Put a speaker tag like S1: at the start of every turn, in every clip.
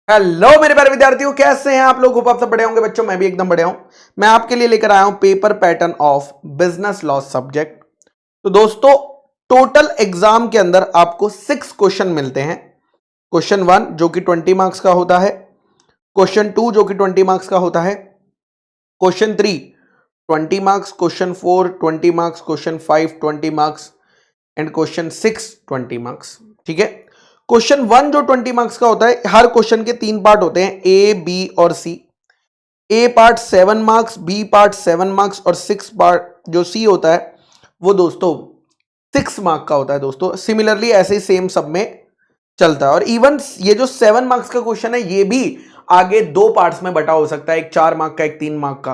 S1: Hello मेरे प्यारे विद्यार्थियों, कैसे हैं आप लोग? होप आप सब बढ़िया होंगे बच्चों। मैं भी एकदम बढ़िया हूं। मैं आपके लिए लेकर आया हूं paper pattern of business law subject. तो दोस्तों, टोटल एग्जाम के अंदर आपको 6 क्वेश्चन मिलते हैं। क्वेश्चन 1 जो कि 20 मार्क्स का होता है, क्वेश्चन 2 जो कि 20 मार्क्स का होता है, question 3 20 marks, question 4 20 marks, question 5 20 marks and question 6 20 marks. ठीक है। क्वेश्चन 1 जो 20 मार्क्स का होता है, हर क्वेश्चन के 3 पार्ट होते हैं, ए बी और C. A part 7 marks, B part 7 marks और 6 पार्ट जो सी होता है वो दोस्तों 6 मार्क का होता है। दोस्तों सिमिलरली ऐसे ही सेम सब में चलता है। और इवन ये जो 7 मार्क्स का क्वेश्चन है ये भी आगे 2 पार्ट्स में बटा हो सकता है, एक 4 मार्क का, एक 3 मार्क का,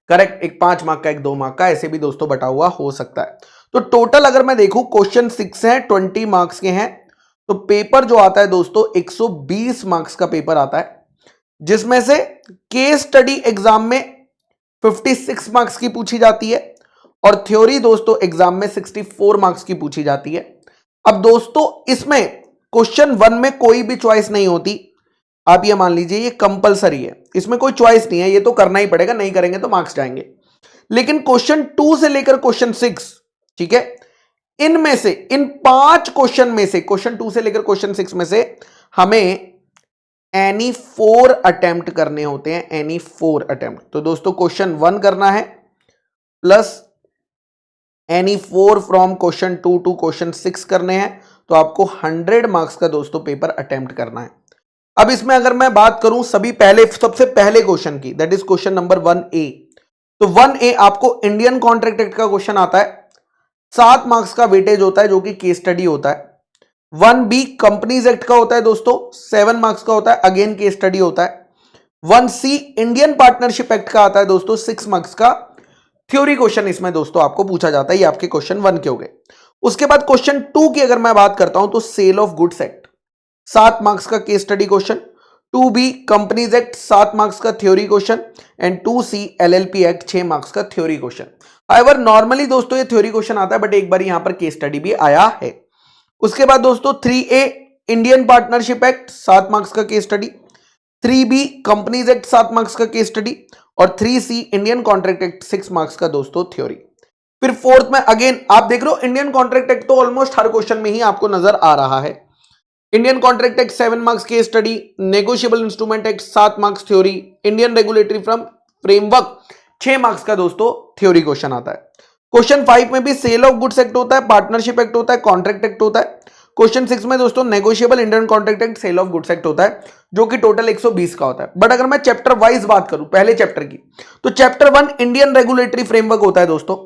S1: करेक्ट, एक 5 मार्क का, एक 2 मार्क का, ऐसे भी दोस्तों बटा हुआ हो सकता है। तो टोटल अगर मैं देखूं क्वेश्चन 6 है, 20 मार्क्स के हैं, तो पेपर जो आता है दोस्तों 120 मार्क्स का पेपर आता है, जिसमें से केस स्टडी एग्जाम में 56 मार्क्स की पूछी जाती है और थ्योरी दोस्तों एग्जाम में 64 मार्क्स की पूछी जाती है। अब दोस्तों इसमें क्वेश्चन 1 में कोई भी चॉइस नहीं होती। आप ये मान लीजिए ये कंपलसरी है, इसमें कोई चॉइस नहीं है, ये तो करना ही पड़ेगा, नहीं करेंगे तो मार्क्स जाएंगे। लेकिन क्वेश्चन 2 से लेकर क्वेश्चन 6, ठीक है, इनमें से इन 5 क्वेश्चन में से, क्वेश्चन 2 से लेकर क्वेश्चन 6 में से हमें एनी 4 अटेम्प्ट करने होते हैं, एनी 4 अटेम्प्ट। तो दोस्तों क्वेश्चन 1 करना है plus any 4 from question 2 to question 6 करने हैं, तो आपको 100 मार्क्स का दोस्तों पेपर अटेम्प्ट करना है। अब इसमें अगर मैं बात करूं सबसे पहले क्वेश्चन की, that is question number 1A। तो 1A आपको इंडियन कॉन्ट्रैक्ट एक्ट का क्वेश्चन आता है, 7 मार्क्स का वेटेज होता है जो कि केस स्टडी होता है। 1B कंपनीज एक्ट का होता है दोस्तों, 7 मार्क्स का होता है, अगेन केस स्टडी होता है। 1C इंडियन पार्टनरशिप एक्ट का आता है दोस्तों, 6 मार्क्स का थ्योरी क्वेश्चन इसमें दोस्तों आपको पूछा जाता है। ये आपके क्वेश्चन 1 के हो गए। उसके बाद क्वेश्चन 2 की अगर मैं बात करता हूं तो sale of goods act 7 marks का case study question, 2B companies act 7 marks का theory question and 2C LLP act 6 marks का थ्योरी क्वेश्चन। हाउएवर नॉर्मली दोस्तों ये थ्योरी क्वेश्चन आता है, बट एक बार यहां पर केस स्टडी भी आया है। उसके बाद दोस्तों 3A Indian partnership act 7 marks का case study, 3B companies act 7 marks का केस स्टडी और 3C Indian contract act 6 marks का दोस्तों थ्योरी। फिर फोर्थ में अगेन आप देख रहे हो इंडियन कॉन्ट्रैक्ट एक्ट तो ऑलमोस्ट हर क्वेश्चन में ही आपको नजर आ रहा है। Indian contract act 7 marks case study, negotiable instrument act 7 marks theory, Indian regulatory framework 6 marks का दोस्तों थ्योरी क्वेश्चन आता है। क्वेश्चन 5 में भी सेल ऑफ गुड्स एक्ट होता है, पार्टनरशिप एक्ट होता है, कॉन्ट्रैक्ट एक्ट होता है। क्वेश्चन 6 में दोस्तों negotiable Indian contract act, sale of goods act होता है, जो कि टोटल 120 का होता है। बट अगर मैं चैप्टर वाइज बात करूं पहले चैप्टर की, तो चैप्टर 1 इंडियन रेगुलेटरी फ्रेमवर्क होता है दोस्तों,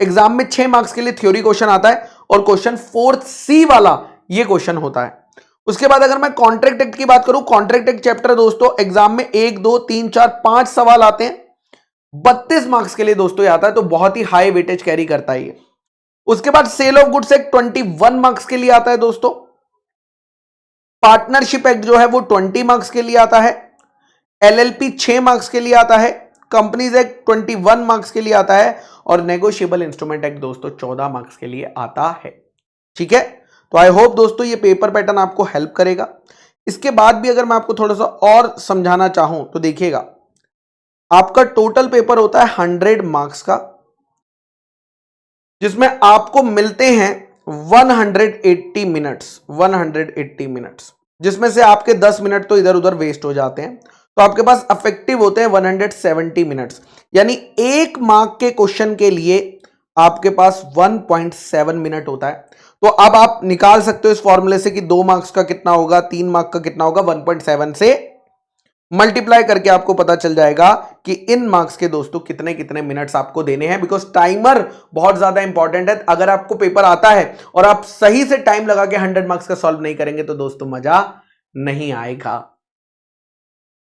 S1: एग्जाम में 6 मार्क्स के लिए थ्योरी क्वेश्चन आता है और क्वेश्चन 4C वाला ये क्वेश्चन होता है। उसके बाद अगर मैं कॉन्ट्रैक्ट एक्ट की बात करूं, कॉन्ट्रैक्ट एक्ट चैप्टर दोस्तों एग्जाम में 1 2 3 4 5 सवाल आते हैं, 32 मार्क्स के लिए दोस्तों ये आता है, तो बहुत ही हाई वेटेज कैरी करता है ये। उसके बाद sale of goods act 21 marks के लिए आता है दोस्तों, पार्टनरशिप एक्ट जो है वो 20 मार्क्स के लिए आता है, LLP 6 मार्क्स के लिए आता है, कंपनीज एक्ट 21 मार्क्स के लिए आता है और नेगोशिएबल इंस्ट्रूमेंट एक्ट दोस्तों 14 मार्क्स के लिए आता है। ठीक है, तो आई होप दोस्तों ये पेपर पैटर्न आपको हेल्प करेगा। इसके बाद भी अगर मैं आपको थोड़ा सा और समझाना चाहूं तो देखिएगा, आपका टोटल पेपर होता है 100 मार्क्स का, जिसमें आपको मिलते हैं 180 मिनट्स, 180 मिनट्स, जिसमें से आपके 10 मिनट तो इधर उधर वेस्ट हो जाते हैं, तो आपके पास इफेक्टिव होते हैं 170 मिनट्स। यानी 1 मार्क के क्वेश्चन के लिए आपके पास 1.7 मिनट होता है। तो अब आप निकाल सकते हो इस फॉर्मूले से कि 2 मार्क्स का कितना होगा, 3 मार्क का कितना होगा, 1.7 से मल्टीप्लाई करके आपको पता चल जाएगा कि इन मार्क्स के दोस्तों कितने कितने मिनट्स आपको देने हैं। बिकॉज टाइमर बहुत ज्यादा इंपॉर्टेंट है। अगर आपको पेपर आता है और आप सही से टाइम लगा के 100 मार्क्स का सॉल्व नहीं करेंगे तो दोस्तों मजा नहीं आएगा।